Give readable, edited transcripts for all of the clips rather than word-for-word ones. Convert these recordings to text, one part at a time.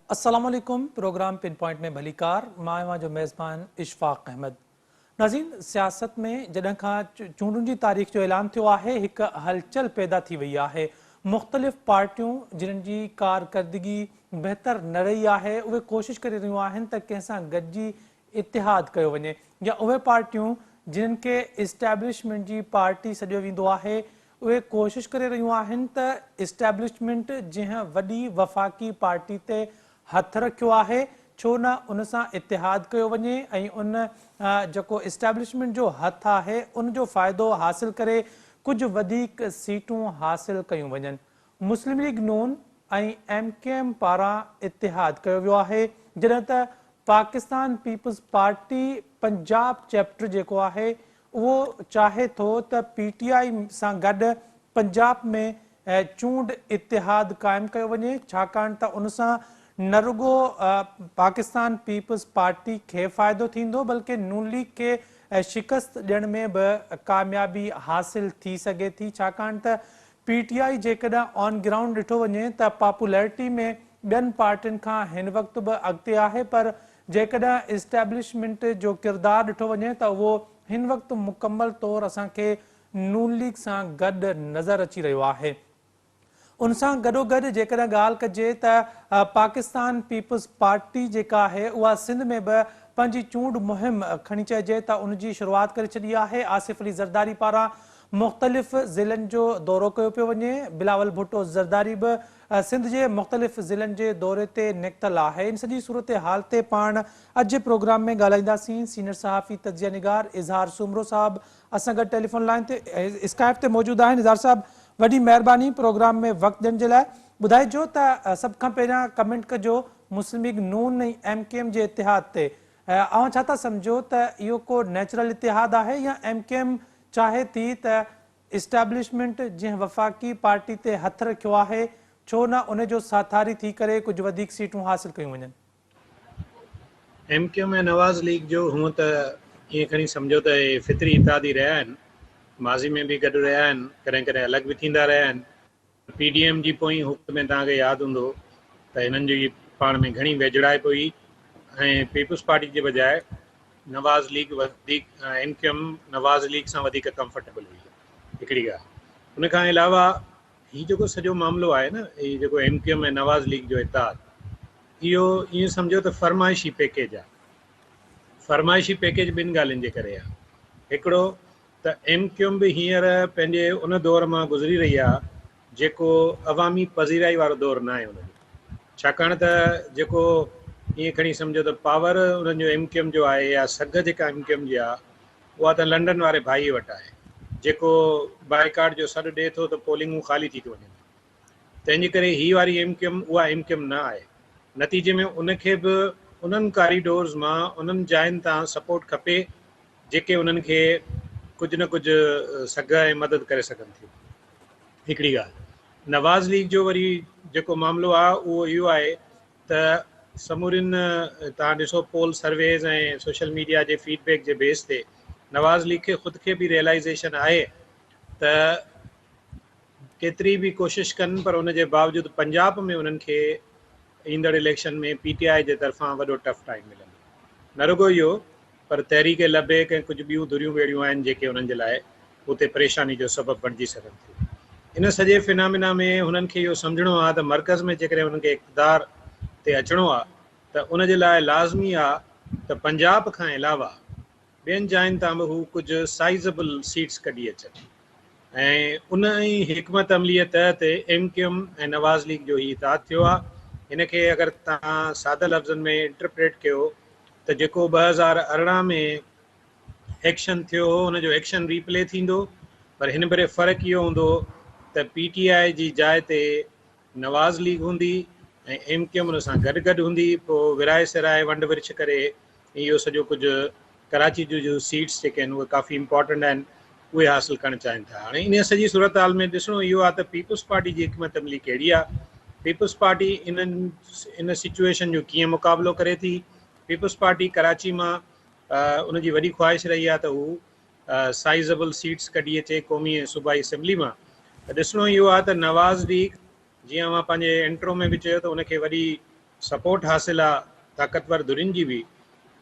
अस्सलाम वालेकुम। Programme pin point में भलीकार मां जो मेज़बान इशफाक अहमद। नाज़रीन, सियासत में जॾहिं खां चूंडुनि जी तारीख़ जो ऐलान थियो आहे, हिकु हलचल पैदा थी वई आहे। मुख़्तलिफ़ पार्टियूं जिन्हनि जी कारकर्दगी बहितर न रही आहे, उहे कोशिशि करे रहियूं आहिनि त कंहिंसां गॾिजी इतिहाद कयो वञे, या उहे पार्टियूं जिन्हनि खे इस्टेब्लिशमेंट जी पार्टी सॾियो वेंदो आहे, उहे कोशिशि करे रहियूं आहिनि त इस्टेब्लिशमेंट जंहिं वॾी वफ़ाक़ी पार्टी ते हथ रखियो आहे, छो न उन सां इतिहाद कयो वञे ऐं उन जेको इस्टेब्लिशमेंट जो हथ आहे उन जो फ़ाइदो हासिल करे कुझु वधीक सीटूं हासिल कयूं वञनि। मुस्लिम लीग नून ऐं MKM पारां इतिहाद कयो वियो आहे, जॾहिं त Pakistan Peoples Party Punjab chapter जेको आहे उहो चाहे थो त PTI सां गॾु पंजाब में चूंड इतिहाद क़ाइमु कयो वञे, छाकाणि त उन सां न रुगो पाकिस्तान पीपल्स पार्टी खे फ़ाइदो थींदो, बल्कि नून लीग खे शिकस्त ॾियण में बि कामयाबी हासिल थी सघे थी, छाकाणि त PTI जेकॾहिं ऑन ग्राउंड ॾिठो वञे त पॉपुलैरिटी में ॿियनि पार्टियुनि खां हिन वक़्तु बि अॻिते आहे, पर जेकॾहिं इस्टेब्लिशमेंट जो किरदारु ॾिठो वञे त उहो हिन वक़्तु मुकमल तौरु असांखे नून लीग सां गॾु नज़र अची रहियो आहे। उन सां गॾोगॾु जेकॾहिं ॻाल्हि कजे त पाकिस्तान पीपल्स पार्टी जेका आहे उहा सिंध में बि पंहिंजी चूंड मुहिम खणी चइजे त उन जी शुरूआति करे छॾी आहे। आसिफ अली ज़रदारी पारां मुख़्तलिफ़ ज़िलनि जो दौरो कयो पियो वञे। बिलावल भुट्टो ज़रदारी बि सिंध जे मुख़्तलिफ़ ज़िलनि जे दौरे ते निकितल आहे। इन सॼी सूरत हाल ते पाण अॼु प्रोग्राम में ॻाल्हाईंदासीं। सीनियर सहाफ़ी तजिया निगार इज़हार सूमरो साहब असां गॾु टेलीफोन लाइन ते स्काइप ते मौजूदु आहिनि। इज़हार साहब, वॾी महिरबानी प्रोग्राम में वक़्तु ॾियण जे लाइ। ॿुधाइजो त सभ खां पहिरियां कमेंट कजो मुस्लिम लीग नून ऐं MKM जे इतिहाद ते। ऐं छा था सम्झो त इहो को नेचुरल इतिहाद आहे, या MKM चाहे थी त इस्टेब्लिशमेंट जंहिं वफ़ाक़ी पार्टी ते हथ रखियो आहे, छो न उन जो साथारी थी करे कुझु वधीक सीटूं हासिल कयूं वञनि? MKM ऐं नवाज़ लीग जो हूअं त ईअं खणी सम्झो त हे फितरी इतिहादी रहिया आहिनि, माज़ी में बि गॾु रहिया आहिनि, कॾहिं कॾहिं अलॻि बि थींदा रहिया आहिनि। PDM जी पोइ हुकूमत में तव्हांखे यादि हूंदो त हिननि जी पाण में घणी वेझड़ाइप हुई ऐं पीपल्स पार्टी जे बजाए नवाज़ लीग वधीक MKM नवाज़ लीग सां वधीक कंफर्टेबल हुई, हिकिड़ी ॻाल्हि। उन खां अलावा हीउ जेको सॼो मामिलो आहे न, हीउ जेको MKM ऐं नवाज़ लीग जो इतिहाद, इहो ईअं सम्झो त फरमाइशी पैकेज आहे। फरमाइशी पैकेज ॿिनि ॻाल्हियुनि जे करे आहे। हिकिड़ो त MKM बि हींअर पंहिंजे उन दौर मां गुज़री रही आहे जेको अवामी पज़ीराई वारो दौरु न आहे उनजो, छाकाणि त जेको ईअं खणी सम्झो त पावर उन्हनि जो MKM जो आहे, या सघ जेका MKM जी आहे, उहा त लंडन वारे भाई वटि आहे, जेको बाइकाट जो सॾु ॾिए थो त पोलिंगूं ख़ाली थी थियूं वञनि। तंहिंजे करे हीअ वारी MKM उहा MKM न आहे। नतीजे में उनखे बि उन्हनि कॉरिडोर्स मां उन्हनि जायुनि तां सपोर्ट खपे जेके उन्हनि खे कुझु न कुझु सघ ऐं मदद करे सघनि थियूं, हिकिड़ी ॻाल्हि। नवाज़ लीग जो वरी जेको मामिलो आहे उहो इहो आहे त समूरियुनि तव्हां ॾिसो पोल सर्वेज़ ऐं सोशल मीडिया जे फीडबैक जे बेस ते नवाज़ लीग खे ख़ुदि खे बि रियलाइज़ेशन आहे त केतिरी बि कोशिशि कनि, पर उन जे बावजूदि पंजाब में उन्हनि खे ईंदड़ इलेक्शन में PTI जे तरफ़ां वॾो टफ टाइम मिलंदो। न रुगो इहो, पर तहरीक लबेक ऐं कुझु ॿियूं धुरियूं ॿेड़ियूं आहिनि जेके उन्हनि जे लाइ उते परेशानी जो सबबु बणिजी सघनि थियूं। इन सॼे फिनामिना में हुननि खे इहो सम्झणो आहे त मर्कज़ में जेकॾहिं हुननि खे इक़्तिदार ते अचिणो आहे त उन जे लाइ लाज़मी आहे त पंजाब खां अलावा ॿियनि जायुनि तां बि हू कुझु साइज़ेबल सीट्स कढी अचनि, ऐं उन ई हिकमत अमलीअ तहत MKM ऐं नवाज़ लीग जो ही इतिहाद थियो आहे। हिन खे अगरि तव्हां सादा लफ़्ज़नि में इंटरप्रेट कयो त जेको 2018 में एक्शन थियो हो, हुनजो एक्शन रीप्ले थींदो, पर हिन भेरे फ़र्क़ु इहो हूंदो त PTI जी जाइ ते नवाज़ लीग हूंदी ऐं MKM उन सां गॾु गॾु हूंदी। पोइ विराए सिराए वंड विरछ करे इहो सॼो कुझु कराची जूं सीट्स जेके आहिनि उहे काफ़ी इंपॉर्टेंट आहिनि, उहे हासिल करणु चाहिनि था। हाणे इन सॼी सूरत हाल में ॾिसणो इहो आहे त पीपल्स पार्टी जी हिकमत अमली कहिड़ी आहे, पीपल्स पार्टी इन सिचुएशन जो कीअं मुक़ाबिलो करे थी। पीपल्स पार्टी कराची मां उनजी वॾी ख्वाहिश रही आहे त हू साइज़ेबल सीट्स कढी अचे क़ौमी ऐं सूबाई असेंबली मां। त ॾिसणो इहो आहे त नवाज़ लीग, जीअं मां पंहिंजे इंट्रो में बि चयो त उनखे वॾी सपोर्ट हासिल आहे ताक़तवर धुरियुनि जी बि,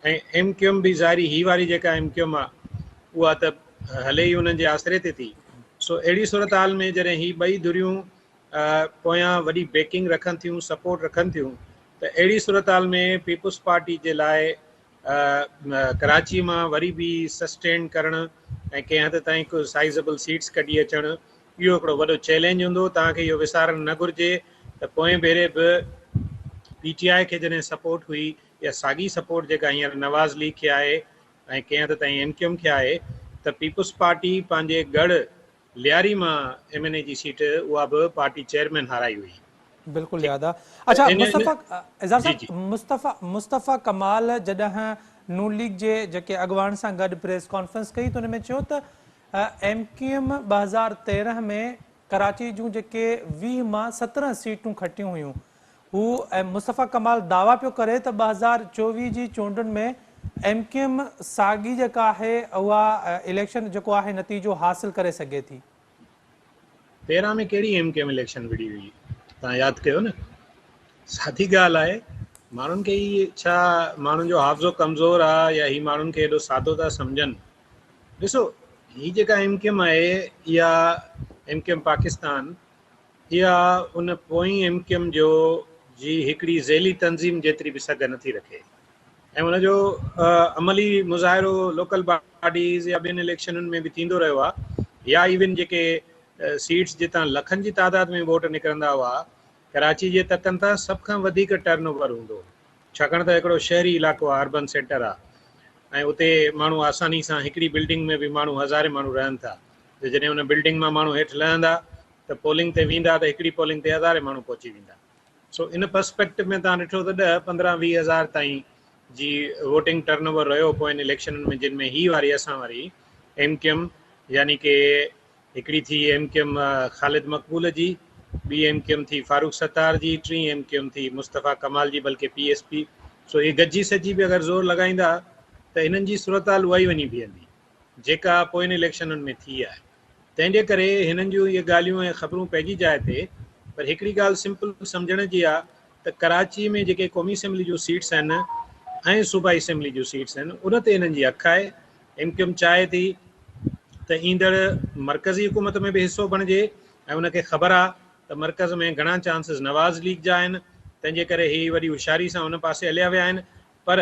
ऐं एम क्यू एम बि ज़ाहिरी ही वारी जेका एम क्यू एम आहे उहा त हले ई उन्हनि जे आसिरे ते थी। सो अहिड़ी सूरत हाल में जॾहिं ही ॿई धुरियूं पोयां वॾी बैकिंग रखनि थियूं, सपोर्ट रखनि थियूं, त अहिड़ी सूरत हाल में पीपुल्स पार्टी जे लाइ कराची मां वरी बि सस्टेन करणु ऐं कंहिं हद ताईं को साइज़ेबल सीट्स कढी अचणु इहो हिकिड़ो वॾो चैलेंज हूंदो। तव्हांखे इहो विसारणु न घुरिजे त पोएं भेरे बि PTI खे जॾहिं सपोर्ट हुई या साॻी सपोर्ट जेका हींअर नवाज़ लीग खे आहे ऐं कंहिं हद ताईं MQM खे आहे, त पीपुल्स पार्टी पंहिंजे गढ़ लियारी मां MNA जी सीट उहा बि पार्टी चेयरमैन हाराई हुई। बिल्कुलु यादि आहे। अच्छा मुस्तफ़ा इज़ार जी साहब, मुस्तफ़ा कमाल जॾहिं नून लीग जे जेके अॻुवान सां गॾु प्रेस कॉन्फ्रेंस कई त हुन में चयो त MQM 2013 में कराची जूं जेके 20 मां 17 सीटूं खटियूं हुयूं, हू ऐं मुस्तफ़ा कमाल दावा पियो करे त 2024 जी चूंडुनि में MQM साॻी जेका आहे उहा इलेक्शन जेको आहे नतीजो हासिल करे सघे थी। 13 में कहिड़ी MQM इलेक्शन विड़ी हुई, तव्हां यादि कयो न। सादी ॻाल्हि आहे, माण्हुनि खे ई छा माण्हुनि जो हाफ़्ज़ो कमज़ोर आहे या ही माण्हुनि खे एॾो सादो था सम्झनि। ॾिसो ही जेका MQM आहे इहा MQM पाकिस्तान, इहा उन पोई MQM जो जी हिकिड़ी ज़ैली तंज़ीम जेतिरी बि सघ नथी रखे, ऐं उनजो अमली मुज़ाहिरो लोकल बॉडीज़ या ॿियनि इलेक्शनुनि में बि थींदो रहियो आहे, या इवन जेके सीट्स जितां लखनि जी तादाद में वोट निकिरंदा हुआ कराची जे तकनि तां सभ खां वधीक टर्न ओवर हूंदो, छाकाणि त हिकिड़ो शहरी इलाइक़ो आहे, अर्बन सेंटर आहे, ऐं उते माण्हू आसानी सां हिकिड़ी बिल्डिंग में बि माण्हू हज़ारे माण्हू रहनि था, त जॾहिं उन बिल्डिंग मां माण्हू हेठि लहंदा त पोलिंग ते वेंदा त हिकिड़ी पोलिंग ते हज़ारे माण्हू पहुची वेंदा। सो इन पर्सपेक्टिव में तव्हां ॾिठो त 10-15-20 हज़ार ताईं जी वोटिंग टर्न ओवर रहियो पोइनि इलेक्शननि में, जिन में ही वारी असां वारी MQM यानी कि हिकिड़ी थी MQM ख़ालिद मक़बूल जी, ॿी MQM थी फारूक सत्तार जी, टी MQM थी मुस्तफ़ा कमाल जी बल्कि PSP। सो ये गॾिजी सॼी बि अगरि ज़ोर लॻाईंदा त इन्हनि जी सूरत हाल उहा ई वञी बीहंदी जेका पोइनि इलेक्शननि में थी आहे। तंहिंजे करे हिननि जूं इहे ॻाल्हियूं ऐं ख़बरूं पइजी जाइ ते, पर हिकिड़ी ॻाल्हि सिंपल सम्झण जी आहे त कराची में जेके क़ौमी असेंबली जूं सीट्स आहिनि ऐं सूबाई असेंबली जूं सीट्स आहिनि उन ते हिननि जी अखि आहे। MQM चाहे थी त ईंदड़ मरकज़ी हुकूमत में बि हिसो बणिजे, ऐं उनखे ख़बर आहे त मरकज़ में घणा चांसिस नवाज़ लीग जा आहिनि, तंहिंजे करे ही वॾी होशियारी सां उन पासे हलिया विया आहिनि। पर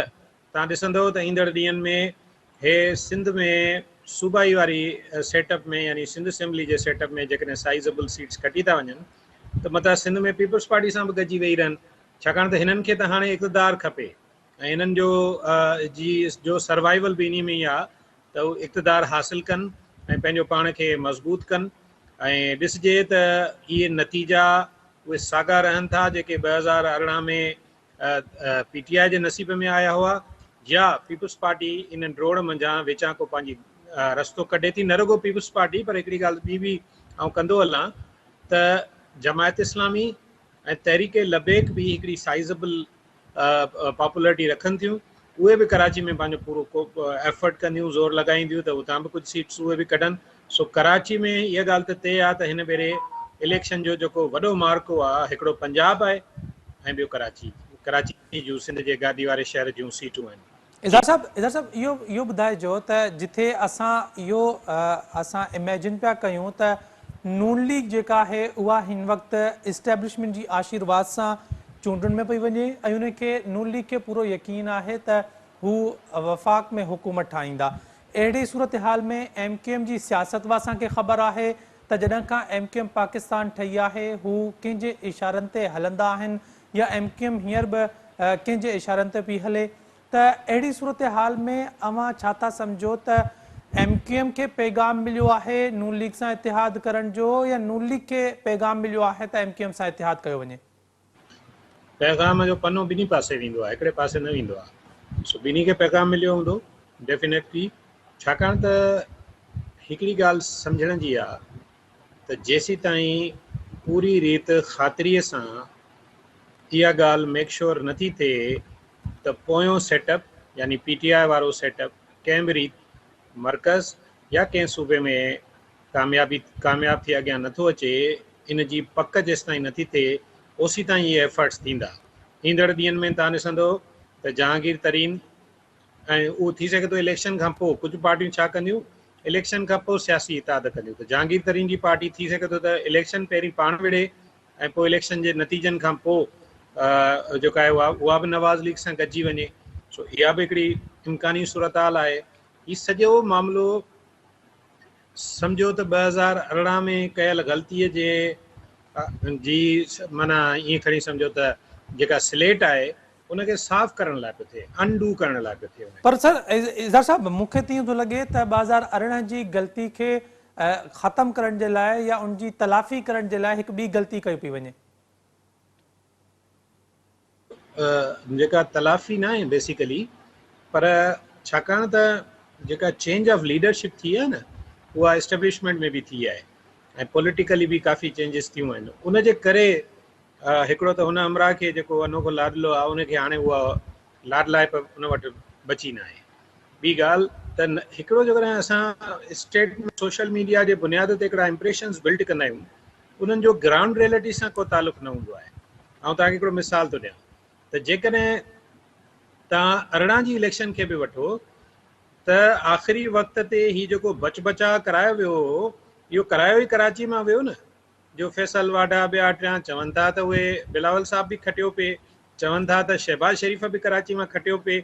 तव्हां ॾिसंदव त ईंदड़ ॾींहंनि में हे सिंध में सूबाई वारी सेटअप में यानी सिंध असेंबली जे सेटअप में जेकॾहिं साइज़ेबल सीट्स कटी था वञनि त मथां सिंध में पीपुल्स पार्टी सां बि गॾिजी वेही रहनि, छाकाणि त हिननि खे त हाणे इक़्तिदार खपे ऐं हिननि जो सर्वाइवल बि इन में ई आहे त उहे इक़्तिदार हासिल कनि ऐं पंहिंजो पाण खे मज़बूत कनि। ऐं ॾिसजे त इहे नतीजा उहे साॻा रहनि था जेके 2018 में PTI जे नसीब में आया हुआ, या पीपुल्स पार्टी इन ड्रोड़ मंझां विचां को पंहिंजी रस्तो कढे थी। न रुगो पीपुल्स पार्टी, पर हिकिड़ी ॻाल्हि ॿी बि ऐं कंदो हलां त जमायत इस्लामी ऐं तहरीक लबैक बि हिकिड़ी साइज़ेबल पॉपुलरिटी रखनि थियूं, उहे बि कराची में पंहिंजो पूरो एफर्ट कंदियूं, ज़ोर लॻाईंदियूं त उतां बि कुझु सीट्स उहे बि कढनि। सो कराची में इहा ॻाल्हि त तय आहे त हिन भेरे इलेक्शन जो जेको वॾो मार्को आहे हिकिड़ो पंजाब आहे ऐं ॿियो कराची जूं सिंध जे गादी वारे शहर जूं सीटूं आहिनि। इज़ार साहब इहो ॿुधाइजो त जिथे असां इमेजिन पिया कयूं त नून लीग जेका आहे उहा हिन वक़्तु इस्टेब्लिशमेंट जी आशीर्वाद सां चूंडुनि में पई वञे ऐं उनखे नून लीग खे पूरो यकीन आहे त हू वफ़ाक़ में हुकूमत ठाहींदा। अहिड़ी सूरत हाल में MQM जी सियासत वा असांखे ख़बर आहे त जॾहिं खां MQM पाकिस्तान ठही आहे हू कंहिंजे इशारनि ते हलंदा आहिनि या MQM हींअर बि कंहिंजे इशारनि ते पई हले, त अहिड़ी सूरत हाल में अवां छा था सम्झो त MQM खे पैगाम मिलियो आहे नून लीग सां इतिहाद करण जो, या नून लीग खे पैगाम मिलियो आहे त MQM सां इतिहाद कयो वञे? पैगाम जो पनो ॿिन्ही पासे वेंदो आहे, हिकिड़े पासे न वेंदो आहे। सो ॿिन्ही खे पैगाम मिलियो हूंदो डेफिनेटली, छाकाणि त हिकिड़ी ॻाल्हि सम्झण जी आहे त जेसीं ताईं पूरी रीति ख़ातिरीअ सां इहा ॻाल्हि मेक श्योर नथी थिए त पोयों सेटअप यानी PTI वारो सेटअप कंहिं बि रीति मरकज़ या कंहिं सूबे में कामयाब थी अॻियां नथो अचे, इन जी पक जेसिताईं नथी थिए ओसी ताईं इहे एफर्ट्स थींदा। ईंदड़ ॾींहंनि में तव्हां ॾिसंदो त जहांगीर तरीन ऐं उहो थी सघे थो इलेक्शन खां पोइ कुझु पार्टियूं छा कंदियूं, इलेक्शन खां पोइ सियासी इताद कंदियूं। त जहांगीर तरीन जी पार्टी थी सघे थो त इलेक्शन पहिरीं पाण विढ़े ऐं पोइ इलेक्शन जे नतीजनि खां पोइ जेका आहे उहा बि नवाज़ लीग सां गॾिजी वञे। सो इहा बि हिकिड़ी इम्कानी सूरत हाल आहे। हीउ सॼो मामिलो सम्झो त 2018 में कयल ग़लतीअ जे जी माना ईअं खणी सम्झो त जेका स्लेट आहे उनखे साफ़ करण लाइ पियो थिए, अनडू करण लाइ पियो थिए। पर सर इज़हार साहब, मूंखे त इहो थो लॻे त 2018 जी ग़लती खे ख़तमु करण जे लाइ या उन जी तलाफ़ी करण जे लाइ हिकु ॿी ग़लती कई पई वञे। जेका तलाफ़ी न आहे बेसिकली, पर छाकाणि त जेका चेंज ऑफ लीडरशिप थी आहे न, उहा एस्टेब्लिशमेंट में बि थी आहे ऐं पॉलिटिकली बि काफ़ी चेंजिस थियूं आहिनि। उनजे करे हिकिड़ो त हुन अमरा खे जेको अनोखो लाडलो आहे उनखे हाणे उहा लाडलाइप उन वटि बची न आहे। ॿी ॻाल्हि त हिकिड़ो जेकॾहिं असां स्टेट में सोशल मीडिया जे बुनियाद ते हिकिड़ा इम्प्रेशन्स बिल्ड कंदा आहियूं, उन्हनि जो ग्राउंड रियलिटी सां को तालुक़ु न हूंदो आहे। ऐं तव्हांखे हिकिड़ो मिसाल थो ॾियां त जेकॾहिं तव्हां 18 जी इलेक्शन खे बि वठो त आख़िरी वक़्त ते हीउ जेको बचा करायो वियो हो, इहो करायो ई कराची मां वियो न। जो फैसल वाडा ॿिया टिया चवनि था त उहे बिलावल साहब बि खटियो पिए, चवनि था त शहबाज शरीफ़ बि कराची मां खटियो पिए,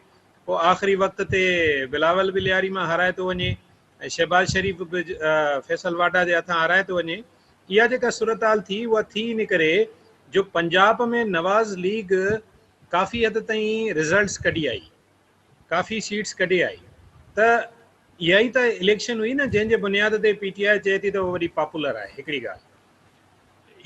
पोइ आख़िरी वक़्त ते बिलावल बि लियारी मां हाराए थो वञे ऐं शहबाज शरीफ़ बि फैसल वाडा जे हथां हाराए थो वञे। इहा जेका सूरत हाल थी, उहा थी इन करे जो पंजाब में नवाज़ लीग काफ़ी हद ताईं रिज़ल्ट्स कढी आई, काफ़ी सीट्स कढी आई। त इहा ई त इलेक्शन हुई न जंहिंजे बुनियाद ते PTI चए थी त उहो वॾी पॉपुलर आहे। हिकिड़ी ॻाल्हि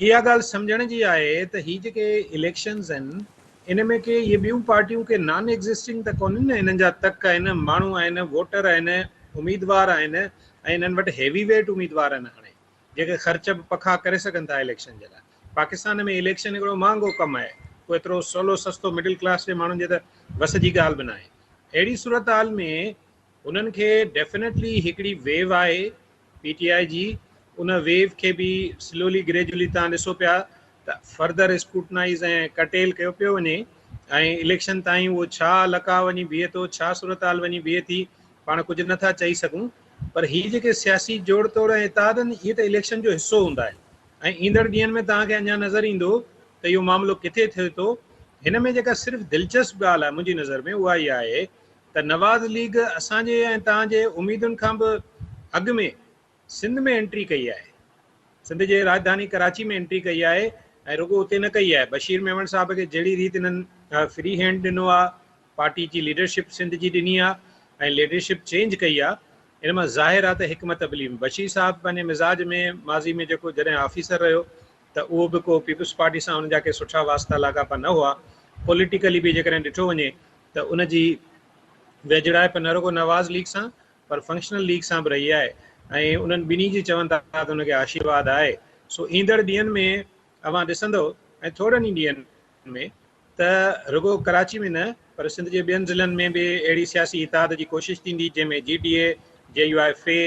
इहा ॻाल्हि सम्झण जी आहे त हीअ जेके इलेक्शन्स आहिनि इन में के इहे ॿियूं पार्टियूं के नॉन एग्ज़िस्टिंग त कोन्हनि न, इन्हनि जा तक आहिनि, माण्हू आहिनि, वोटर आहिनि, उम्मीदवार आहिनि ऐं इन्हनि वटि हैवी वेट उम्मीदवार आहिनि हाणे जेके ख़र्च बि पखा करे सघनि था इलेक्शन जे लाइ। पाकिस्तान में इलेक्शन हिकिड़ो महांगो कमु आहे, कोई एतिरो सवलो सस्तो मिडिल क्लास जे माण्हुनि जे त बस जी ॻाल्हि बि न आहे। अहिड़ी सूरत हाल में उन्हनि खे डेफिनेटली हिकिड़ी वेव आहे PTI जी, उन वेव खे बि स्लोली ग्रेजुअली तव्हां ॾिसो पिया त फर्दर स्क्रूटनाइज़ ऐं कटेल कयो पियो वञे ऐं इलेक्शन ताईं उहो छा लका वञी बीहे थो, छा सूरत हाल वञी बीहे थी, पाण कुझु नथा चई सघूं। पर हीअ जेके सियासी जोड़ तोड़ ऐं इताद आहिनि, इहे त इलेक्शन जो हिसो हूंदा आहिनि ऐं ईंदड़ ॾींहंनि में तव्हांखे अञा नज़र ईंदो त इहो मामिलो किथे थिए थो। हिन में जेका सिर्फ़ु दिलचस्प ॻाल्हि आहे मुंहिंजी नज़र में उहा इहा आहे त नवाज़ लीग असांजे ऐं तव्हांजे उमेदुनि खां बि अॻु में सिंध में एंट्री कई आहे, सिंध जे राजधानी कराची में एंट्री कई आहे ऐं रुॻो उते न कई आहे। बशीर मेमण साहब खे जहिड़ी रीति हिननि फ्री हैंड ॾिनो आहे, पार्टी जी लीडरशिप सिंध जी ॾिनी आहे ऐं लीडरशिप चेंज कई आहे, इन मां ज़ाहिर आहे त हिकमत अमली में बशीर साहब पंहिंजे मिज़ाज में माज़ी में जेको जॾहिं ऑफिसर रहियो त उहो बि को पीपुल्स पार्टी सां उनजा के सुठा वास्ता लाॻापा न हुआ। पॉलिटिकली बि जेकॾहिं ॾिठो वञे त उनजी वेझड़ाइप न रुॻो नवाज़ लीग सां पर फंक्शनल लीग सां बि रही आहे ऐं उन्हनि ॿिन्ही जी चवनि था त उनखे आशीर्वाद आहे। सो ईंदड़ ॾींहंनि में अवां ॾिसंदो ऐं थोरनि ई ॾींहंनि में त रुॻो कराची में न पर सिंध जे ॿियनि ज़िलनि में बि अहिड़ी सियासी इताद जी कोशिशि थींदी जंहिंमें GDA, JUIFA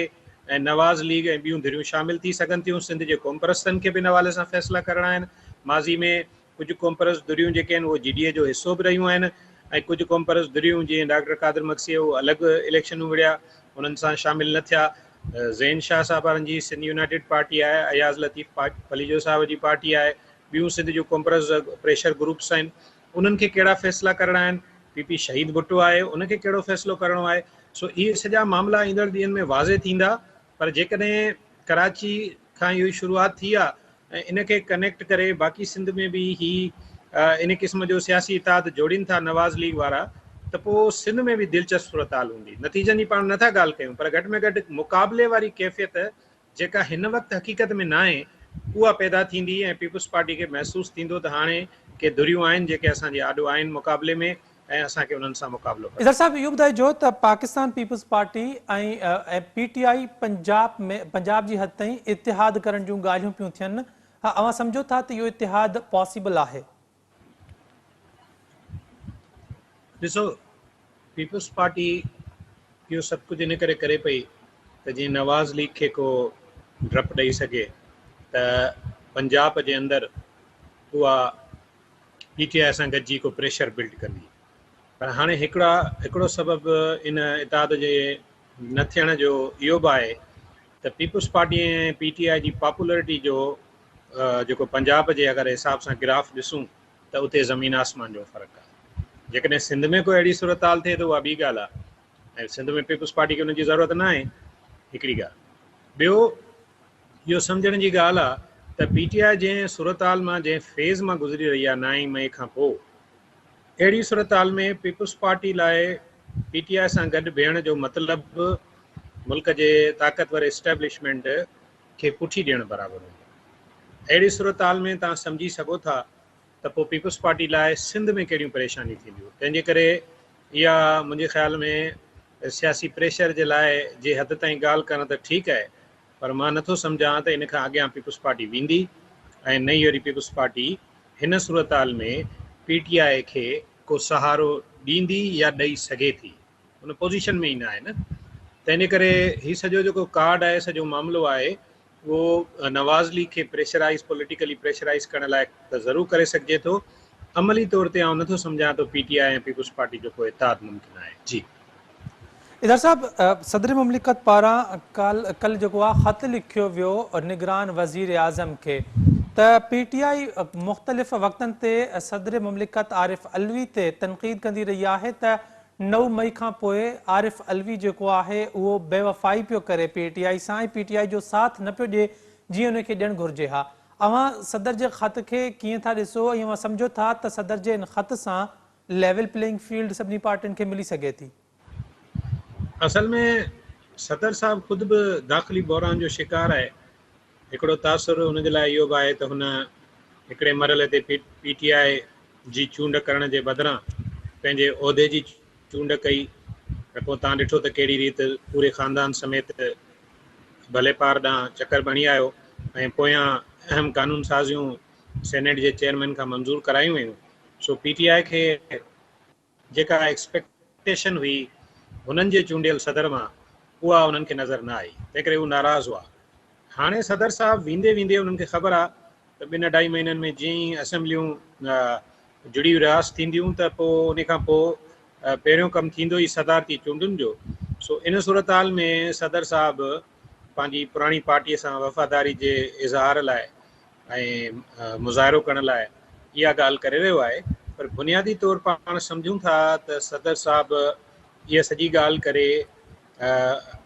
ऐं नवाज़ लीग ऐं ॿियूं धिरियूं शामिलु थी सघनि थियूं। सिंध जे क़ौमपरस्तनि खे बि इन हवाले सां फ़ैसिला करणा आहिनि। माज़ी में कुझु क़ौमपरस्त धुरियूं जेके आहिनि उहे GDA जो हिसो बि रहियूं आहिनि ऐं कुझु क़ौमपरस्त धुरियूं जीअं डॉक्टर कादिर मक्सी उहे अलॻि इलेक्शनूं विढ़िया, उन्हनि सां शामिलु न थिया। ज़ैन शाह साहबनि जी सिंध यूनाइटेड पार्टी आहे, अयाज़ लतीफ़ फलीजो साहब जी पार्टी आहे, ॿियूं सिंध जूं क़ौमपरस्त प्रेशर ग्रुप्स आहिनि, उन्हनि खे कहिड़ा फ़ैसिला करणा आहिनि। PP शहीद भुट्टो आहे, उनखे कहिड़ो फ़ैसिलो करिणो आहे। सो इहे सॼा मामला ईंदड़ ॾींहंनि में वाज़े थींदा। पर जेकॾहिं कराची खां इहो शुरूआति थी आहे ऐं इनखे कनेक्ट करे बाक़ी सिंध में बि ही इन क़िस्म जो सियासी इताद जोड़ीनि था नवाज़ लीग वारा, त पोइ सिंध में बि दिलचस्प सूरत हाल हूंदी। नतीजनि जी पाण नथा ॻाल्हि कयूं पर घटि में घटि मुक़ाबले वारी कैफ़ियत जेका हिन वक़्तु हक़ीक़त में न आहे उहा पैदा थींदी ऐं पीपुल्स पार्टी खे महसूसु थींदो त हाणे के धुरियूं आहिनि जेके असांजे आॾो आहिनि मुक़ाबले में ऐं असांखे उन्हनि सां मुक़ाबिलो करिणो आहे। इज़हार साहब, इहो ॿुधाइजो त पाकिस्तान पीपुल्स पार्टी ऐं PTI पंजाब जी हद ताईं इतिहाद करण जूं ॻाल्हियूं पियूं थियनि, हा अवां सम्झो था त इहो इतिहाद पॉसिबल आहे? ॾिसो, पीपुल्स पार्टी इहो सभु कुझु इन करे करे पई त जीअं नवाज़ लीग खे को डपु ॾेई सघे त पंजाब जे अंदरि उहा PTI सां गॾिजी को प्रेशर बिल्ड कंदी। पर हाणे हिकिड़ो सबबु इन इताद जे न थियण जो इहो बि आहे त पीपुल्स पार्टी ऐं PTI जी पॉपुलरिटी जो जेको पंजाब जे अगरि हिसाब सां ग्राफ ॾिसूं त उते ज़मीन आसमान जो फ़र्क़ु आहे। जेकॾहिं सिंध में कोई अहिड़ी सूरत हाल थिए त उहा ॿी ॻाल्हि आहे, ऐं सिंध में पीपुल्स पार्टी खे उनजी ज़रूरत न आहे, हिकिड़ी ॻाल्हि। ॿियो इहो सम्झण जी ॻाल्हि आहे त PTI जंहिं सूरत हाल मां जंहिं फेज़ मां गुज़री रही आहे 9 मई खां पोइ, अहिड़ी सूरत हाल में पीपुल्स पार्टी लाइ PTI सां गॾु बीहण जो मतिलबु मुल्क जे ताक़तवर इस्टेब्लिशमेंट खे पुठी ॾियणु बराबरि हूंदो। अहिड़ी सूरत हाल में तव्हां सम्झी सघो था त पोइ पीपुल्स पार्टी लाइ सिंध में कहिड़ियूं परेशानियूं थींदियूं। तंहिंजे करे इहा मुंहिंजे ख़्याल में सियासी प्रेशर जे लाइ जे हद ताईं ॻाल्हि करणु त ठीकु आहे, पर मां नथो सम्झां त इन खां अॻियां पीपुल्स पार्टी वेंदी ऐं नई वारी पीपुल्स पार्टी हिन सूरत हाल में PTI खे को सहारो ॾींदी या ॾेई सघे थी, उन पोज़ीशन में ई न आहे न। तंहिंजे करे हीउ सॼो जेको कार्ड आहे, सॼो मामिलो आहे, उहो नवाज़ लीग खे प्रेशराइज़ पॉलिटिकली प्रेशराइज़ करण लाइ त ज़रूरु करे सघिजे थो। अमली तौर ते आउं नथो सम्झां तो PTI ऐं पीपुल्स पार्टी जो को इत्तेहाद मुमकिन आहे। जी इधर साहब, सदर मुमलिकत पारां कल जेको आहे ख़त लिखियो वियो निगरान वज़ीर आज़म खे त PTI मुख़्तलिफ़ वक़्तनि ते सदर मुमलिकत आरिफ अलवी ते तनक़ीद कंदी रही आहे त 9 मई खां पोइ आरिफ अलवी जेको आहे उहो बेवफ़ाई पियो करे PTI सां, ऐं PTI जो साथ न पियो ॾिए जीअं उनखे ॾियणु घुरिजे हा। अव्हां सदर जे ख़त खे कीअं था ॾिसो, ऐं अव्हां सम्झो था त सदर जे इन ख़त सां लेवल प्लेइंग फील्ड सभिनी पार्टियुनि खे मिली सघे थी? असल में सदर साहब ख़ुदि बि दाख़िली बहरान जो शिकार आहे। हिकिड़ो तासुर हुनजे लाइ इहो बि आहे त हुन हिकिड़े मरहले ते PTI जी चूंड करण जे बदिरां पंहिंजे उहिदे जी चूंड कई, त पोइ तव्हां ॾिठो त कहिड़ी रीति पूरे ख़ानदान समेत भले पार ॾांहुं चकर बणी आयो ऐं पोयां अहम कानून साज़ियूं सेनेट जे चेयरमैन खां मंज़ूर करायूं वयूं। सो PTI खे जेका एक्सपेक्टेशन हुई हुननि जे चूंडियल सदर मां, उहा उन्हनि खे नज़र न आई, तंहिं करे हू नाराज़ हुआ। हाणे सदर साहब वेंदे वेंदे उन्हनि खे ख़बर आहे त 2-2.5 महीननि में जीअं ई असेंबलियूं जुड़ी रियास थींदियूं त पोइ उन खां पोइ पहिरियों कमु थींदो ई सदारती चूंडुनि जो। सो इन सूरत हाल में सदर साहब पंहिंजी पुराणी पार्टीअ सां वफ़ादारी जे इज़हार लाइ ऐं मुज़ाहिरो करण लाइ इहा ॻाल्हि करे रहियो आहे। पर बुनियादी तौर पाण सम्झूं था त सदर साहब इहा सॼी ॻाल्हि करे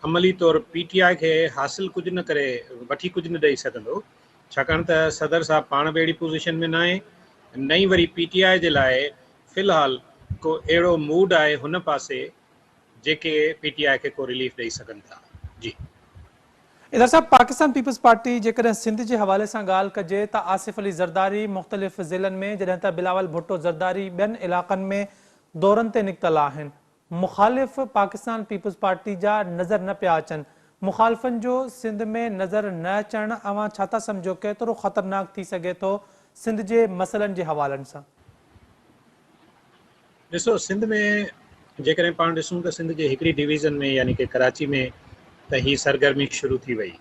अमली तौर PTI खे हासिल कुझु न करे, वठी कुझु न ॾेई सघंदो, छाकाणि त सदर साहब पाण बि अहिड़ी पोज़ीशन में न आहे। नई वरी PTI जे लाइ फ़िलहाल को अहिड़ो मूड आहे हुन पासे जेके PTI खे को रिलीफ ॾेई सघनि था। जी इधर साहब, पाकिस्तान पीपल्स पार्टी जेकॾहिं सिंध जे हवाले सां ॻाल्हि कजे त आसिफ अली ज़रदारी मुख़्तलिफ़ ज़िलनि में, जॾहिं त बिलावल भुट्टो ज़रदारी ॿियनि इलाक़नि में दौरनि ते निकितल आहिनि, मुख़ालिफ़ पाकिस्तान पीपल्स पार्टी जा नज़र न पिया अचनि। मुख़ालिफ़नि जो सिंध में नज़र न अचणु अव्हां छा था सम्झो, केतिरो ख़तरनाक थी सघे थो सिंध जे मसइलनि जे हवालनि सां? ॾिसो, सिंध में जेकॾहिं पाण ॾिसूं त सिंध जे हिकिड़ी डिवीज़न में यानी कि कराची में त ही सरगर्मी शुरू थी वई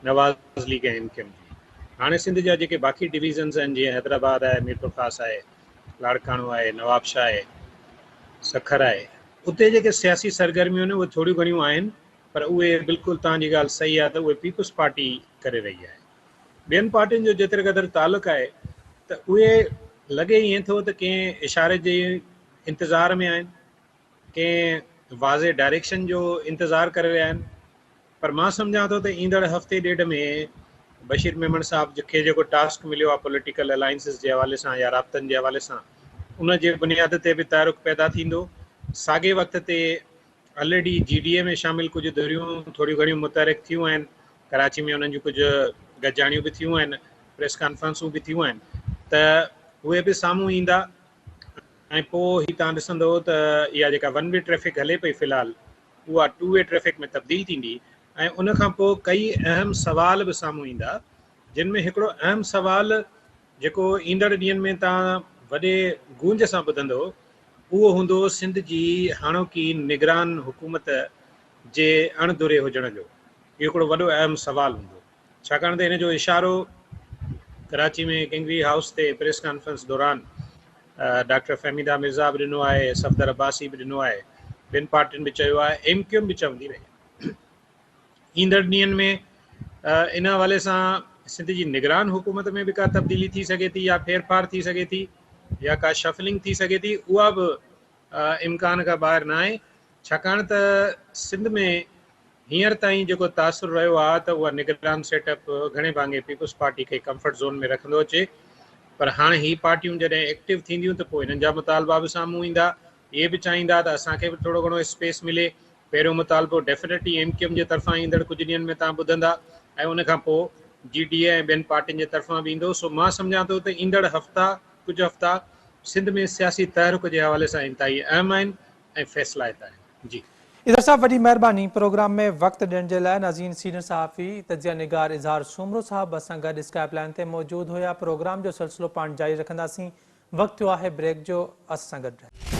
नवाज़ लीग ऐं MKM जी। हाणे सिंध जा जेके बाक़ी डिवीज़न्स आहिनि, जीअं हैदराबाद आहे, मीरपुर ख़ास आहे, लाड़काणो आहे, नवाबशाह आहे, सखर आहे, उते जेके सियासी सरगर्मियूं आहिनि उहे थोड़ियूं घणियूं आहिनि, पर उहे बिल्कुलु तव्हांजी ॻाल्हि सही आहे त उहे पीपुल्स पार्टी करे रही आहे। ॿियनि पार्टियुनि जो जेतिरे क़दुरु तालुक़ु आहे त उहे लॻे ईअं थो त कंहिं इशारे जे इंतज़ार में आहिनि, कंहिं वाज़े डायरेक्शन जो इंतज़ारु करे रहिया आहिनि। पर मां सम्झां थो त ईंदड़ हफ़्ते ॾेढ में बशीर मेमण साहब खे जेको टास्क मिलियो आहे पॉलिटिकल अलाइंसिस जे हवाले सां या राब्तनि जे हवाले सां, उन जे बुनियाद ते बि तारुक़ पैदा थींदो। साॻे वक़्त ते ऑलरेडी GDA में शामिल कुझु धुरियूं थोड़ियूं घणियूं मुतहरिक थियूं आहिनि, कराची में उन्हनि जूं कुझु गजाणियूं बि थियूं आहिनि, प्रेस कॉन्फ्रेंसूं बि थियूं आहिनि, त उहे बि साम्हूं ईंदा। ऐं पोइ ही तव्हां ॾिसंदो त इहा जेका 1 वे ट्रैफ़िक हले पई फ़िलहाल, उहा 2 वे ट्रैफ़िक में तब्दील थींदी। ऐं उन खां पोइ कई अहम सवाल बि साम्हूं ईंदा, जिन में हिकिड़ो अहम सवाल जेको ईंदड़ ॾींहंनि में तव्हां वॾे गूंज सां ॿुधंदो, उहो हूंदो सिंध जी हाणोकी निगरान हुकूमत जे अणधुरे हुजण जो। इहो हिकिड़ो वॾो अहम सवाल हूंदो, छाकाणि त इन जो इशारो कराची में किंगरी हाउस ते प्रेस कॉन्फ्रेंस दौरान डॉक्टर फहमीदा मिर्ज़ा बि ॾिनो आहे, सफ़दर अब्बासी बि ॾिनो आहे, ॿिनि पार्टियुनि बि चयो आहे, MQM बि चवंदी रही। ईंदड़ ॾींहंनि में इन हवाले सां सिंध जी निगरान हुकूमत में बि का तब्दीली थी सघे थी या फेरफार थी सघे थी या का शफलिंग थी सघे थी, उहा बि इम्कान खां ॿाहिरि न आहे, छाकाणि त सिंध में हींअर ताईं जेको तासुर रहियो आहे त उहा निगरान सेटअप घणे भाङे पीपल्स पार्टी खे कंफर्ट ज़ोन में रखंदो अचे। पर हाणे ही पार्टियूं जॾहिं एक्टिव थींदियूं त पोइ हिननि जा मुतालबा बि साम्हूं ईंदा, इहे बि चाहींदा त असांखे बि थोरो घणो स्पेस मिले। पहिरियों मुतालबो डेफिनेटली MQM जे तरफ़ां ईंदड़ कुझु ॾींहंनि में तव्हां ॿुधंदा, ऐं उनखां पोइ GDA ऐं ॿियनि पार्टियुनि जे तरफ़ां बि ईंदो। सो मां सम्झां थो त ईंदड़ हफ़्ता कुझु हफ़्ता सिंध में सियासी तहरुक जे हवाले सां इंतहाई अहम आहिनि ऐं फ़ैसिला हितां आहिनि। जी इधर साहब वॾी महिरबानी प्रोग्राम में वक्त ॾियण जे लाइ। नाज़रीन, सीनियर सहाफ़ी तजिया निगार इज़हार सुमरो साहब असां गॾु स्काइप लाइन ते मौजूद हुआ। प्रोग्राम जो सिलसिलो पाण जारी रखंदासीं। वक्त थियो आहे ब्रेक जो, असां गॾु रहियो।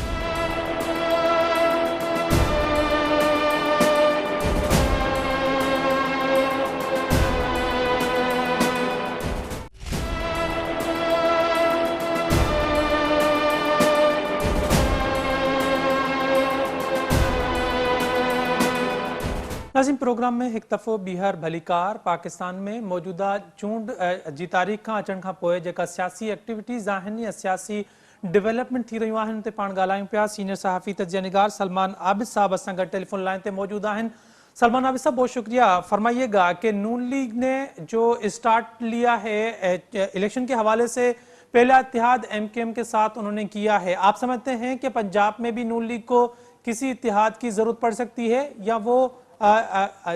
नाज़रीन, प्रोग्राम में एक दफ़ो ॿीहर भलीकार पाकिस्तान में मौजूदा चूंड जी तारीख़ खां अचण खां पोइ जेका सियासी एक्टिविटीज़ आहिनि या सियासी डेवलपमेंट थी रहियूं आहिनि, उते पाण ॻाल्हायूं पिया। सीनियर सहाफ़ी तजिया निगार सलमान आबिद साहब असां गॾु टेलीफोन लाइन ते मौजूद आहिनि। सलमान आबिद साहब, बहुत शुक्रिया। फरमाइएगा कि नून लीग ने जो स्टार्ट लिया है इलेक्शन के हवाले से, पहला इत्तेहाद MQM के साथ उन्होंने किया है, आप समझते हैं कि पंजाब में भी नून लीग को किसी इत्तेहाद की ज़रूरत पड़ सकती है या वो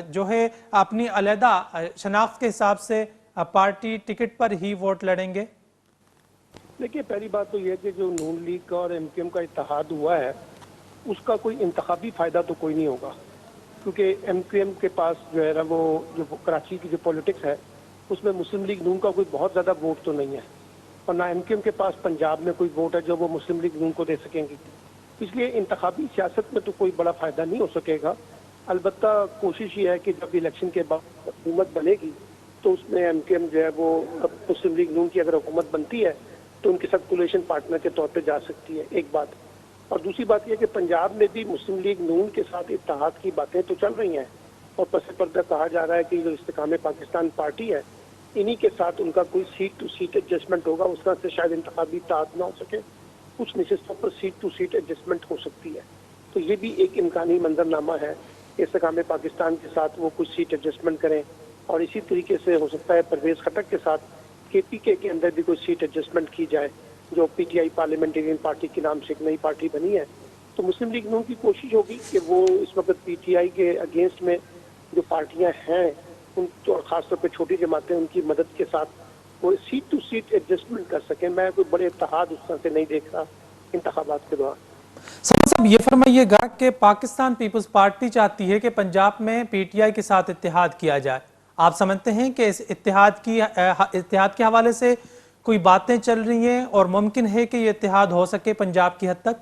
जो है अपनी अलहदा शनाख्त के हिसाब से पार्टी टिकट पर ही वोट लड़ेंगे? देखिए, पहली बात तो यह कि जो नून लीग और MQM का इत्तेहाद हुआ है उसका कोई इंतखाबी फायदा तो कोई नहीं होगा, क्योंकि MQM के पास जो है ना वो जो कराची की जो पॉलिटिक्स है उसमें मुस्लिम लीग नून का कोई बहुत ज़्यादा वोट तो नहीं है, और ना MQM के पास पंजाब में कोई वोट है जो वो मुस्लिम लीग नून को दे सकेंगी। इसलिए इंतखाबी सियासत में तो कोई बड़ा फायदा नहीं हो सकेगा। अलबत्ता कोशिश ये है कि जब इलेक्शन के बाद हुकूमत बनेगी तो उसमें MQM जो है वो मुस्लिम लीग नून की अगर हुकूमत बनती है तो उनके साथ कोलिशन पार्टनर के तौर पे जा सकती है, एक बात। और दूसरी बात यह कि पंजाब में भी मुस्लिम लीग नून के साथ इत्तेहाद की बातें तो चल रही हैं, और पसे पर्दा कहा जा रहा है कि जो इस्तेकाम पाकिस्तान पार्टी है इन्हीं के साथ उनका कोई सीट टू सीट एडजस्टमेंट होगा, उसका से शायद इंतखाबी इत्तेहाद ना हो सके, कुछ नशिस्तों पर सीट टू सीट एडजस्टमेंट हो सकती है। तो ये भी एक इम्कानी मंजरनामा है, इस्तेकाम पाकिस्तान के साथ वो कुछ सीट एडजस्टमेंट करें, और इसी तरीके से हो सकता है परवेज खटक के साथ KPK के अंदर भी कोई सीट एडजस्टमेंट की जाए, जो PTI पार्लियामेंटेरियन पार्टी के नाम से एक नई पार्टी बनी है। तो मुस्लिम लीग नून की कोशिश होगी कि वो इस वक्त PTI के अगेंस्ट में जो पार्टियां हैं उन तो, और खासतौर पर छोटी जमातें, उनकी मदद के साथ वो सीट टू सीट एडजस्टमेंट कर सकें। मैं कोई बड़े इत्तेहाद उस तरह से नहीं देख रहा इंतखाबात के दौरान। साहब, ये फरमाइएगा कि पाकिस्तान पीपल्स पार्टी चाहती है कि पंजाब में PTI के साथ इत्तेहाद किया जाए, आप समझते हैं कि इस इत्तेहाद के हवाले से कोई बातें चल रही हैं और मुमकिन है कि ये इत्तेहाद हो सके पंजाब की हद तक?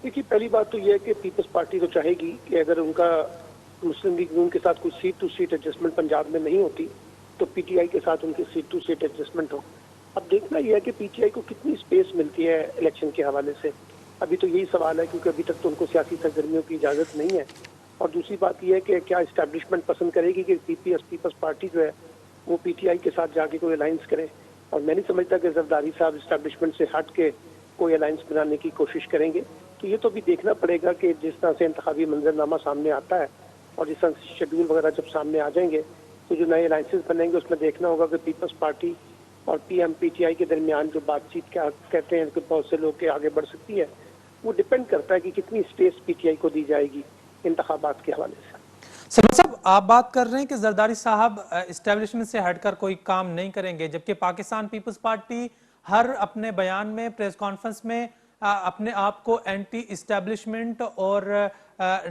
देखिए, पहली बात तो ये है कि पीपल्स पार्टी तो चाहेगी कि अगर उनका मुस्लिम लीग नून के साथ कोई seat to seat adjustment Punjab में नहीं होती तो PTI के साथ उनकी सीट टू सीट एडजस्टमेंट हो। अब देखना यह है कि PTI को कितनी स्पेस मिलती है इलेक्शन के हवाले से, अभी तो यही सवाल है, क्योंकि अभी तक तो उनको सियासी सरगर्मियों की इजाज़त नहीं है। और दूसरी बात यह है कि क्या इस्टेब्लिशमेंट पसंद करेगी कि पीपल्स पार्टी जो है वो PTI के साथ जाके कोई अलायंस करे, और मैं नहीं समझता कि जरदारी साहब इस्टेब्लिशमेंट से हट के कोई अलायंस बनाने की कोशिश करेंगे। तो ये तो भी देखना पड़ेगा कि जिस तरह से इंतखाबी मंजरनामा सामने आता है और जिस तरह से शेड्यूल वगैरह जब सामने आ जाएंगे तो जो नए अलायंसेस बनेंगे उसमें देखना होगा कि पीपल्स पार्टी और PTI के दरमियान जो बातचीत क्या कहते हैं कि बहुत से लोग के आगे बढ़ सकती है, वो डिपेंड करता है कि कितनी स्पेस PTI को दी जाएगी इंतखाबात के हवाले से। सलमान साहब, आप बात कर रहे हैं कि जरदारी साहब एस्टेब्लिशमेंट से हटकर कोई काम नहीं करेंगे, जबकि पाकिस्तान पीपल्स पार्टी हर अपने बयान में, प्रेस कॉन्फ्रेंस में अपने आप को एंटी इस्टेब्लिशमेंट और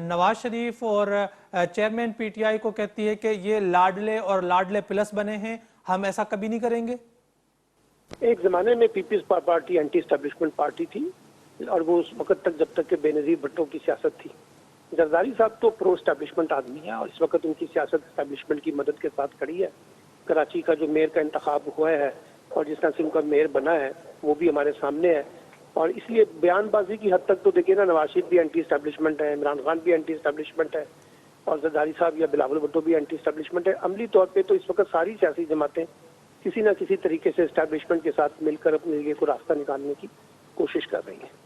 नवाज शरीफ और चेयरमैन PTI को कहती है कि ये लाडले और लाडले प्लस बने हैं, हम ऐसा कभी नहीं करेंगे। एक जमाने में Peoples Party anti establishment party थी, और वो उस वक्त तक जब तक के बेनजीर भुट्टो की सियासत थी। जरदारी साहब तो प्रो एस्टेब्लिशमेंट आदमी है, और इस वक्त उनकी सियासत एस्टेब्लिशमेंट की मदद के साथ खड़ी है। कराची का जो मेयर का इंतखाब हुआ है और जिस तरह से उनका मेयर बना है वो भी हमारे सामने है। اور اس لیے بیان بازی کی حد تک تو دیکھیے نا، نواز شریف بھی اینٹی اسٹیبلشمنٹ ہے، عمران خان بھی اینٹی اسٹیبلشمنٹ ہے، اور زرداری صاحب یا بلاول بھٹو بھی اینٹی اسٹیبلشمنٹ ہے. عملی طور پہ تو اس وقت ساری سیاسی جماعتیں کسی نہ کسی طریقے سے اسٹیبلشمنٹ کے ساتھ مل کر اپنے لیے کو راستہ نکالنے کی کوشش کر رہی ہیں.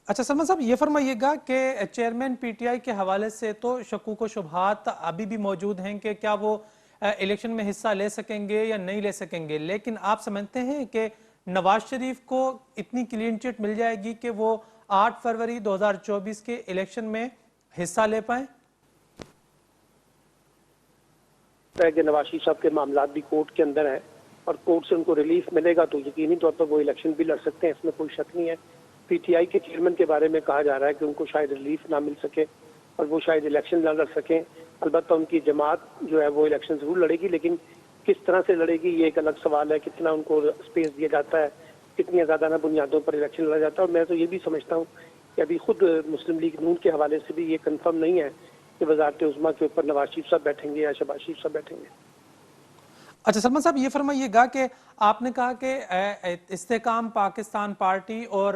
اچھا سلمان صاحب، یہ فرمائیے گا کہ چیئرمین پی ٹی آئی کے حوالے سے تو شکوک و شبہات ابھی بھی موجود ہیں کہ کیا وہ الیکشن میں حصہ لے سکیں گے یا نہیں لے سکیں گے، لیکن آپ سمجھتے ہیں کہ نواز شریف کو اتنی کلین چٹ مل جائے گی کہ وہ 8 فروری 2024 کے الیکشن میں حصہ لے پائیں؟ کہ نواز شریف صاحب کے معاملات بھی کورٹ کے اندر ہیں، اور کورٹ سے ان کو ریلیف ملے گا تو یقینی طور پر وہ الیکشن بھی لڑ سکتے ہیں، اس میں کوئی شک نہیں ہے. پی ٹی آئی کے چیئرمین کے بارے میں کہا جا رہا ہے کہ ان کو شاید ریلیف نہ مل سکے اور وہ شاید الیکشن نہ لڑ سکیں. البتہ ان کی جماعت جو ہے وہ الیکشن ضرور لڑے گی، لیکن کس طرح سے لڑے گی یہ ایک الگ سوال ہے. کتنا ان کو اسپیس دیا جاتا ہے، کتنی زیادہ نہ بنیادوں پر الیکشن لڑا جاتا ہے. اور میں تو یہ بھی سمجھتا ہوں کہ ابھی خود مسلم لیگ نون کے حوالے سے بھی یہ کنفرم نہیں ہے کہ وزارت عظمیٰ کے اوپر نواز شریف صاحب بیٹھیں گے یا شہباز شریف صاحب بیٹھیں گے. اچھا سلمان صاحب، یہ فرمائیے گا کہ آپ نے کہا کہ استحکام پاکستان پارٹی اور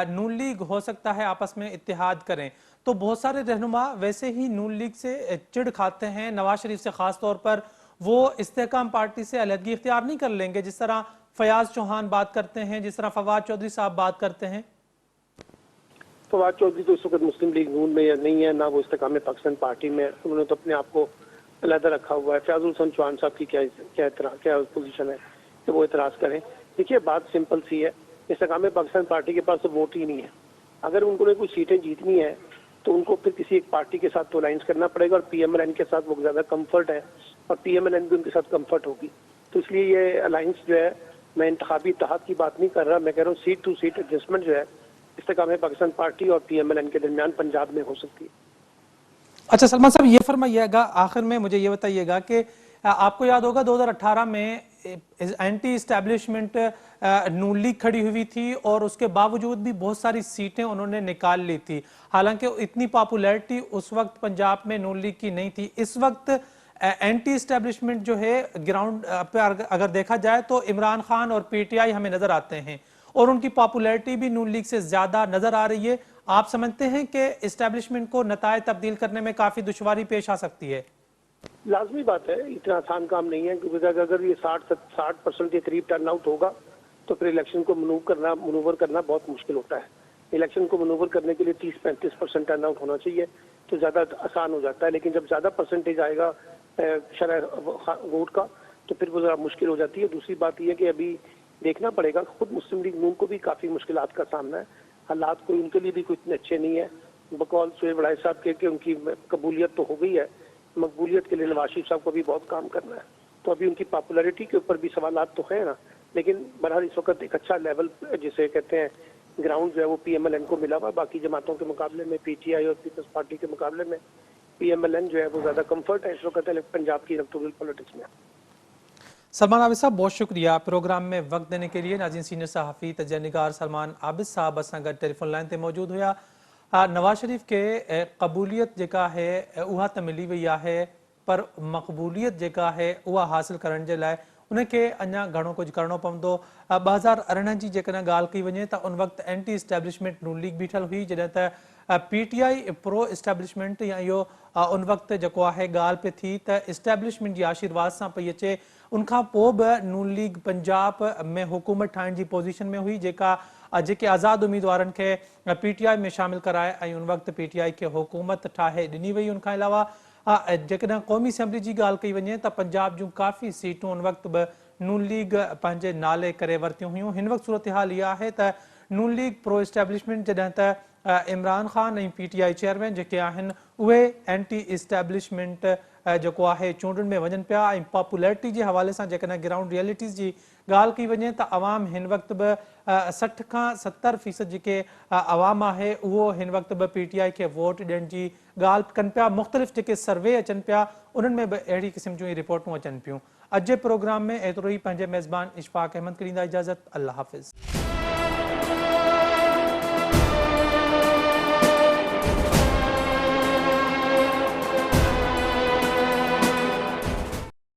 نون لیگ ہو سکتا ہے آپس میں اتحاد کریں، تو بہت سارے رہنما ویسے ہی نون لیگ سے چڑ کھاتے ہیں، نواز شریف سے خاص طور پر. وہ استحکام پارٹی سے علیحدگی اختیار نہیں کر لیں گے، جس طرح فیاض چوہان بات کرتے ہیں، جس طرح فواد چودھری صاحب بات کرتے ہیں؟ فواد چودھری تو اس وقت مسلم لیگ نون میں نہیں ہے، نہ وہ استحکام پاکستان پارٹی میں. انہوں نے تو اپنے آپ کو علیحدہ رکھا ہوا ہے. فیاض الحسن چوہان صاحب کی کیا پوزیشن ہے کہ وہ اعتراض کریں؟ دیکھیے بات سمپل سی ہے، استحکام پاکستان پارٹی کے پاس تو ووٹ ہی نہیں ہے. اگر ان کو نے کوئی سیٹیں جیتنی ہے تو ان کو پھر کسی ایک پارٹی کے ساتھ تو الائنس کرنا پڑے گا، اور پی ایم ایل این کے ساتھ وہ زیادہ کمفرٹ ہے، اور پی ایم ایل این بھی ان کے ساتھ کمفرٹ ہوگی. تو اس لیے یہ الائنس جو ہے، میں انتخابی اتحاد کی بات نہیں کر رہا، میں کہہ رہا ہوں سیٹ ٹو سیٹ ایڈجسٹمنٹ جو ہے استحکام پاکستان پارٹی اور پی ایم ایل این کے درمیان پنجاب میں ہو سکتی ہے. اچھا سلمان صاحب، یہ فرمائیے گا آخر میں مجھے یہ بتائیے گا کہ آپ کو یاد ہوگا 2018 میں اینٹی اسٹیبلشمنٹ نون لیگ کھڑی ہوئی تھی، اور اس کے باوجود بھی بہت ساری سیٹیں انہوں نے نکال لی تھی. حالانکہ اتنی پاپولیرٹی اس وقت پنجاب میں نون لیگ کی نہیں تھی. اس وقت اینٹی اسٹیبلشمنٹ جو ہے گراؤنڈ پہ اگر دیکھا جائے تو عمران خان اور پی ٹی آئی ہمیں نظر آتے ہیں، اور ان کی پاپولیرٹی بھی نون لیگ سے زیادہ نظر آ رہی ہے. آپ سمجھتے ہیں کہ اسٹیبلشمنٹ کو نتائج تبدیل کرنے میں کافی دشواری پیش آ سکتی ہے؟ لازمی بات ہے، اتنا آسان کام نہیں ہے، کیونکہ اگر یہ 60% کے قریب ٹرن آؤٹ ہوگا تو پھر الیکشن کو منور کرنا بہت مشکل ہوتا ہے. الیکشن کو منور کرنے کے لیے 30-35% ٹرن آؤٹ ہونا چاہیے تو زیادہ آسان ہو جاتا ہے. لیکن جب زیادہ پرسنٹیج آئے گا شرح ووٹ کا تو پھر وہ ذرا مشکل ہو جاتی ہے. دوسری بات یہ کہ ابھی دیکھنا پڑے گا، خود مسلم لیگ نون کو بھی کافی مشکلات کا سامنا ہے. حالات کوئی ان کے لیے بھی کوئی اتنے اچھے نہیں ہے. بقول سہیل وڑائے صاحب کے کہ ان کی قبولیت تو ہو گئی ہے، مقبولیت کے لیے نواز شریف صاحب کو بھی بہت کام کرنا ہے. تو ابھی ان کی پاپولیرٹی کے اوپر بھی سوالات تو ہیں نا، لیکن بہرحال اس وقت ایک اچھا لیول جسے کہتے ہیں گراؤنڈ جو ہے وہ پی ایم ایل این کو ملا ہوا. باقی جماعتوں کے مقابلے میں پی ٹی آئی اور پیپلز پارٹی کے مقابلے میں پی ایم ایل این جو ہے وہ زیادہ کمفرٹ ہے اس وقت پنجاب کی الیکٹورل پولیٹکس میں. سلمان عابد صاحب بہت شکریہ پروگرام میں وقت دینے کے لیے. ناظرین، سینئر صحافی تجزیہ نگار سلمان عابد صاحب اساں گڈ ٹیلی فون لائن تے موجود ہویا. نواز شریف کے قبولیت جکا ہے اها ته ملی وئی ہے، پر مقبولیت جکا ہے اها حاصل کرن جے لائے انہیں کے اñا گھणو کچھ کرنو پوندو. 2018 جی جيڪڏهن ڳالهه ڪئي وڃي ته ان وقت اینٽي اسٽيبلشمنٹ نون لیگ بيٺل ہوئی، جڏهن ته پي ٽي آئی پرو اسٽيبلشمنٹ یا اهو ان وقت جيڪو آهي ڳالهه پئي ٿي ته اسٽيبلشمنٹ جي آشيرواد سان پئي اچي. ان کان پوءِ به نون لیگ پنجاب میں حکومت ٺاهڻ جي پوزيشن میں ہوئی، جيڪي آزاد امیدوارن کي پي ٽي آئی میں شامل کرائے ۽ ان وقت پي ٽي آئی کي حڪومت ٺاهي ڏني وئي. ان کان علاوه جيڪڏهن قومي اسيمبلي جي ڳالهه ڪئي وڃي ته پنجاب جون کافي سيٽون ان وقت به نون لیگ پنهنجے نالے کرے ورتيون هيون. هن وقت صورتحال اها آهي ته نون لیگ پرو اسٽيبلشمنٹ جڏهن ته عمران خان ۽ پي ٽي آئی چيئرمين جيڪي آهن اهي اینٽي اسٽيبلشمنٹ جيڪو آهي چونڊن میں وڃن پيا، ۽ پاپولیرٽي جي حوالے سان جيڪڏهن گراؤنڊ ريالٽيز جي ڳالهه ڪئي وڃي ته عوام هن وقت به 60 کان 70% جيڪي عوام آهي اهو هن وقت به پي ٽي آئی کي ووٽ ڏيڻ جي ڳالهه کن پيا. مختلف جيڪي سروي اچن پيا انهن ۾ به اهڙي قسم جون رپورٽون اچن پيون. اڄ جي پروگرام میں ايترو ئي. پنهنجے میزبان اشفاق احمد کي ڏيندا اجازت. اللہ حافظ.